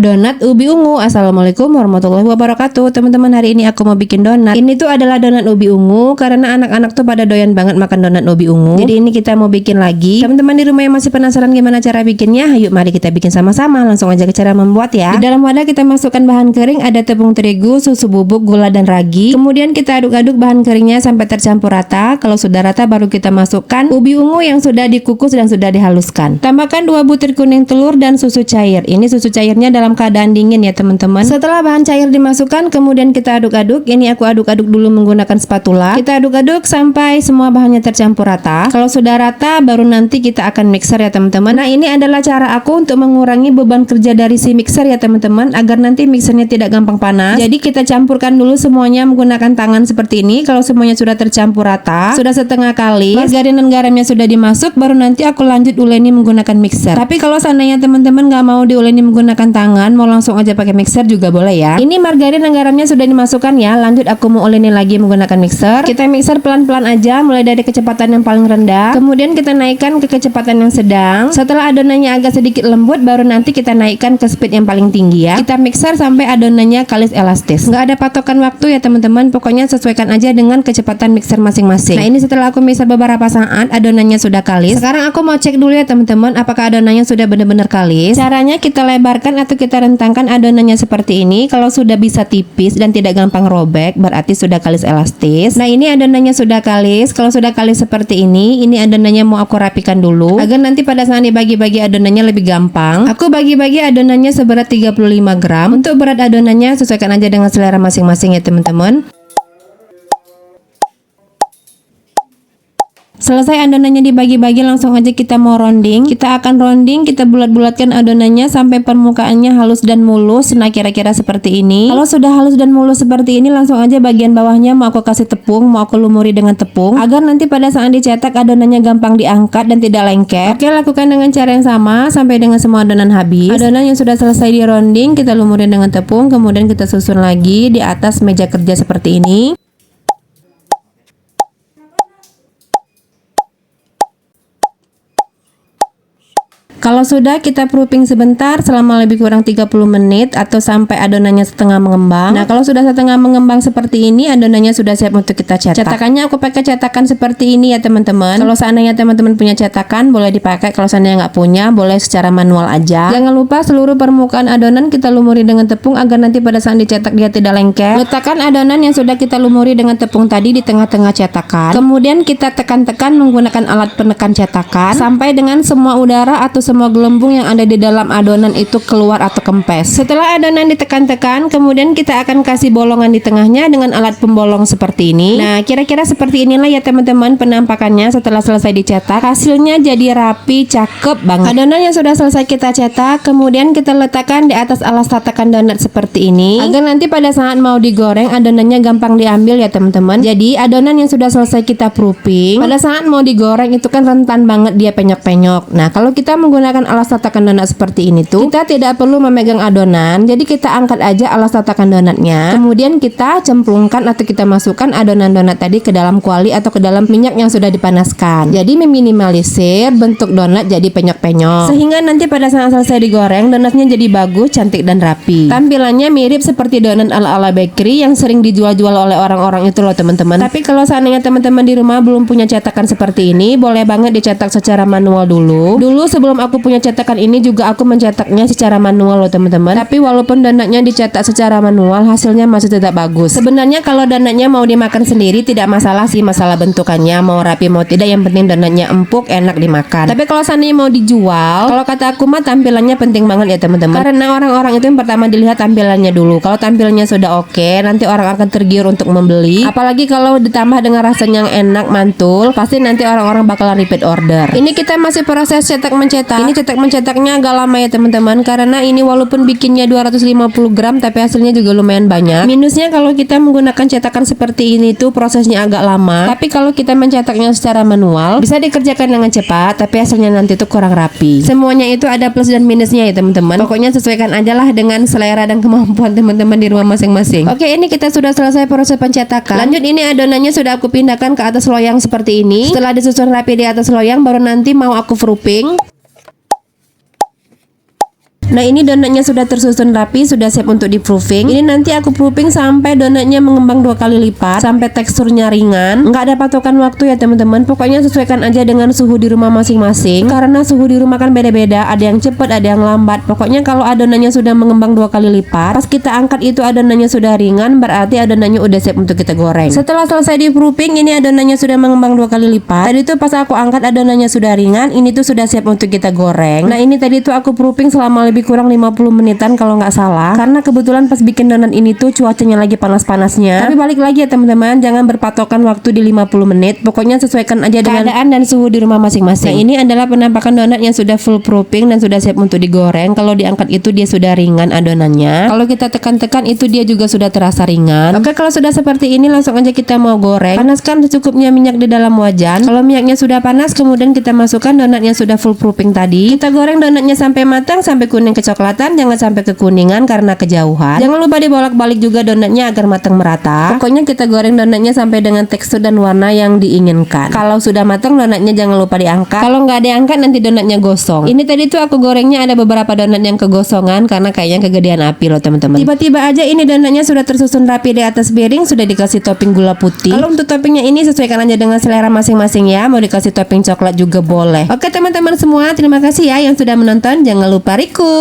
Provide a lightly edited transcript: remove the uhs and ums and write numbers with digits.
Donat ubi ungu. Assalamualaikum warahmatullahi wabarakatuh. Teman-teman, hari ini aku mau bikin donat. Ini tuh adalah donat ubi ungu karena anak-anak tuh pada doyan banget makan donat ubi ungu. Jadi ini kita mau bikin lagi. Teman-teman di rumah yang masih penasaran gimana cara bikinnya, ayo mari kita bikin sama-sama. Langsung aja ke cara membuat ya. Di dalam wadah kita masukkan bahan kering, ada tepung terigu, susu bubuk, gula dan ragi. Kemudian kita aduk-aduk bahan keringnya sampai tercampur rata. Kalau sudah rata baru kita masukkan ubi ungu yang sudah dikukus dan sudah dihaluskan. Tambahkan 2 butir kuning telur dan susu cair. Ini susu cairnya dalam keadaan dingin ya teman-teman. Setelah bahan cair dimasukkan, kemudian kita aduk-aduk. Ini aku aduk-aduk dulu menggunakan spatula. Kita aduk-aduk sampai semua bahannya tercampur rata. Kalau sudah rata, baru nanti kita akan mixer ya teman-teman. Nah, ini adalah cara aku untuk mengurangi beban kerja dari si mixer ya teman-teman, agar nanti mixernya tidak gampang panas. Jadi kita campurkan dulu semuanya menggunakan tangan seperti ini. Kalau semuanya sudah tercampur rata, sudah setengah kali, margarin dan garamnya sudah dimasuk, baru nanti aku lanjut uleni menggunakan mixer. Tapi kalau seandainya teman-teman nggak mau diuleni menggunakan tangan, mau langsung aja pakai mixer juga boleh ya. Ini margarin dan garamnya sudah dimasukkan ya. Lanjut aku mau uleni lagi menggunakan mixer. Kita mixer pelan-pelan aja, mulai dari kecepatan yang paling rendah, kemudian kita naikkan ke kecepatan yang sedang. Setelah adonannya agak sedikit lembut, baru nanti kita naikkan ke speed yang paling tinggi ya. Kita mixer sampai adonannya kalis elastis. Nggak ada patokan waktu ya teman-teman, pokoknya sesuaikan aja dengan kecepatan mixer masing-masing. Nah, ini setelah aku mixer beberapa saat, adonannya sudah kalis. Sekarang aku mau cek dulu ya teman-teman, apakah adonannya sudah benar-benar kalis. Caranya kita lebarkan atau kita rentangkan adonannya seperti ini. Kalau sudah bisa tipis dan tidak gampang robek, berarti sudah kalis elastis. Nah, ini adonannya sudah kalis. Kalau sudah kalis seperti ini adonannya mau aku rapikan dulu agar nanti pada saat dibagi-bagi adonannya lebih gampang. Aku bagi-bagi adonannya seberat 35 gram. Untuk berat adonannya sesuaikan aja dengan selera masing-masing ya teman-teman. Selesai adonannya dibagi-bagi, langsung aja kita mau rounding. Kita akan rounding, kita bulat-bulatkan adonannya sampai permukaannya halus dan mulus. Nah, kira-kira seperti ini. Kalau sudah halus dan mulus seperti ini, langsung aja bagian bawahnya mau aku kasih tepung, mau aku lumuri dengan tepung agar nanti pada saat dicetak adonannya gampang diangkat dan tidak lengket. Oke, lakukan dengan cara yang sama sampai dengan semua adonan habis. Adonan yang sudah selesai di rounding, kita lumuri dengan tepung, kemudian kita susun lagi di atas meja kerja seperti ini. Kalau sudah, kita proofing sebentar selama lebih kurang 30 menit atau sampai adonannya setengah mengembang. Nah, kalau sudah setengah mengembang seperti ini, adonannya sudah siap untuk kita cetak. Cetakannya aku pakai cetakan seperti ini ya teman-teman. Kalau seandainya teman-teman punya cetakan, boleh dipakai. Kalau seandainya nggak punya, boleh secara manual aja. Jangan lupa seluruh permukaan adonan kita lumuri dengan tepung agar nanti pada saat dicetak dia tidak lengket. Letakkan adonan yang sudah kita lumuri dengan tepung tadi di tengah-tengah cetakan. Kemudian kita tekan-tekan menggunakan alat penekan cetakan sampai dengan semua udara atau semua gelembung yang ada di dalam adonan itu keluar atau kempes. Setelah adonan ditekan-tekan, kemudian kita akan kasih bolongan di tengahnya dengan alat pembolong seperti ini. Nah, kira-kira seperti inilah ya teman-teman penampakannya setelah selesai dicetak. Hasilnya jadi rapi, cakep banget. Adonan yang sudah selesai kita cetak, kemudian kita letakkan di atas alas tatakan donat seperti ini agar nanti pada saat mau digoreng adonannya gampang diambil ya teman-teman. Jadi adonan yang sudah selesai kita proofing, pada saat mau digoreng itu kan rentan banget dia penyok-penyok. Nah, kalau kita menggunakan alas tatakan donat seperti ini tuh, kita tidak perlu memegang adonan. Jadi kita angkat aja alas tatakan donatnya, kemudian kita cemplungkan atau kita masukkan adonan donat tadi ke dalam kuali atau ke dalam minyak yang sudah dipanaskan. Jadi meminimalisir bentuk donat jadi penyok-penyok, sehingga nanti pada saat selesai digoreng donatnya jadi bagus, cantik dan rapi. Tampilannya mirip seperti donat ala-ala bakery yang sering dijual-jual oleh orang-orang itu loh teman-teman. Tapi kalau seandainya teman-teman di rumah belum punya cetakan seperti ini, boleh banget dicetak secara manual dulu. Dulu sebelum aku punya cetakan ini juga aku mencetaknya secara manual loh teman-teman. Tapi walaupun donatnya dicetak secara manual, hasilnya masih tetap bagus. Sebenarnya kalau donatnya mau dimakan sendiri tidak masalah sih, masalah bentukannya mau rapi mau tidak, yang penting donatnya empuk enak dimakan. Tapi kalau seandainya mau dijual, kalau kata aku mah tampilannya penting banget ya teman-teman. Karena orang-orang itu yang pertama dilihat tampilannya dulu. Kalau tampilannya sudah oke, nanti orang akan tergiur untuk membeli. Apalagi kalau ditambah dengan rasanya yang enak mantul, pasti nanti orang-orang bakalan repeat order. Ini kita masih proses cetak mencetak. Ini cetak mencetaknya agak lama ya teman-teman, karena ini walaupun bikinnya 250 gram tapi hasilnya juga lumayan banyak. Minusnya kalau kita menggunakan cetakan seperti ini tuh prosesnya agak lama. Tapi kalau kita mencetaknya secara manual bisa dikerjakan dengan cepat, tapi hasilnya nanti tuh kurang rapi. Semuanya itu ada plus dan minusnya ya teman-teman. Pokoknya sesuaikan aja lah dengan selera dan kemampuan teman-teman di rumah masing-masing. Oke, ini kita sudah selesai proses pencetakan. Lanjut, ini adonannya sudah aku pindahkan ke atas loyang seperti ini. Setelah disusun rapi di atas loyang, baru nanti mau aku proofing. Nah, ini donatnya sudah tersusun rapi, sudah siap untuk di proofing. Ini nanti aku proofing sampai donatnya mengembang 2 kali lipat, sampai teksturnya ringan. Nggak ada patokan waktu ya teman-teman. Pokoknya sesuaikan aja dengan suhu di rumah masing-masing. Karena suhu di rumah kan beda-beda, ada yang cepat, ada yang lambat. Pokoknya kalau adonannya sudah mengembang 2 kali lipat, pas kita angkat itu adonannya sudah ringan, berarti adonannya udah siap untuk kita goreng. Setelah selesai di proofing, ini adonannya sudah mengembang 2 kali lipat. Tadi tuh pas aku angkat adonannya sudah ringan, ini tuh sudah siap untuk kita goreng. Nah, ini tadi tuh aku proofing selama lebih kurang 50 menitan kalau nggak salah. Karena kebetulan pas bikin donat ini tuh cuacanya lagi panas-panasnya. Tapi balik lagi ya teman-teman, jangan berpatokan waktu di 50 menit. Pokoknya sesuaikan aja dengan keadaan dan suhu di rumah masing-masing. Nah, ini adalah penampakan donat yang sudah full proofing dan sudah siap untuk digoreng. Kalau diangkat itu dia sudah ringan adonannya. Kalau kita tekan-tekan itu dia juga sudah terasa ringan. Oke, kalau sudah seperti ini langsung aja kita mau goreng. Panaskan secukupnya minyak di dalam wajan. Kalau minyaknya sudah panas, kemudian kita masukkan donat yang sudah full proofing tadi. Kita goreng donatnya sampai matang, sampai kuning kecoklatan, jangan sampai kekuningan karena kejauhan. Jangan lupa dibolak-balik juga donatnya agar matang merata. Pokoknya kita goreng donatnya sampai dengan tekstur dan warna yang diinginkan. Kalau sudah matang donatnya jangan lupa diangkat. Kalau nggak diangkat nanti donatnya gosong. Ini tadi tuh aku gorengnya ada beberapa donat yang kegosongan karena kayaknya kegedean api loh teman-teman. Tiba-tiba aja ini donatnya sudah tersusun rapi di atas piring, sudah dikasih topping gula putih. Kalau untuk toppingnya ini sesuaikan aja dengan selera masing-masing ya. Mau dikasih topping coklat juga boleh. Oke teman-teman semua, terima kasih ya yang sudah menonton. Jangan lupa request.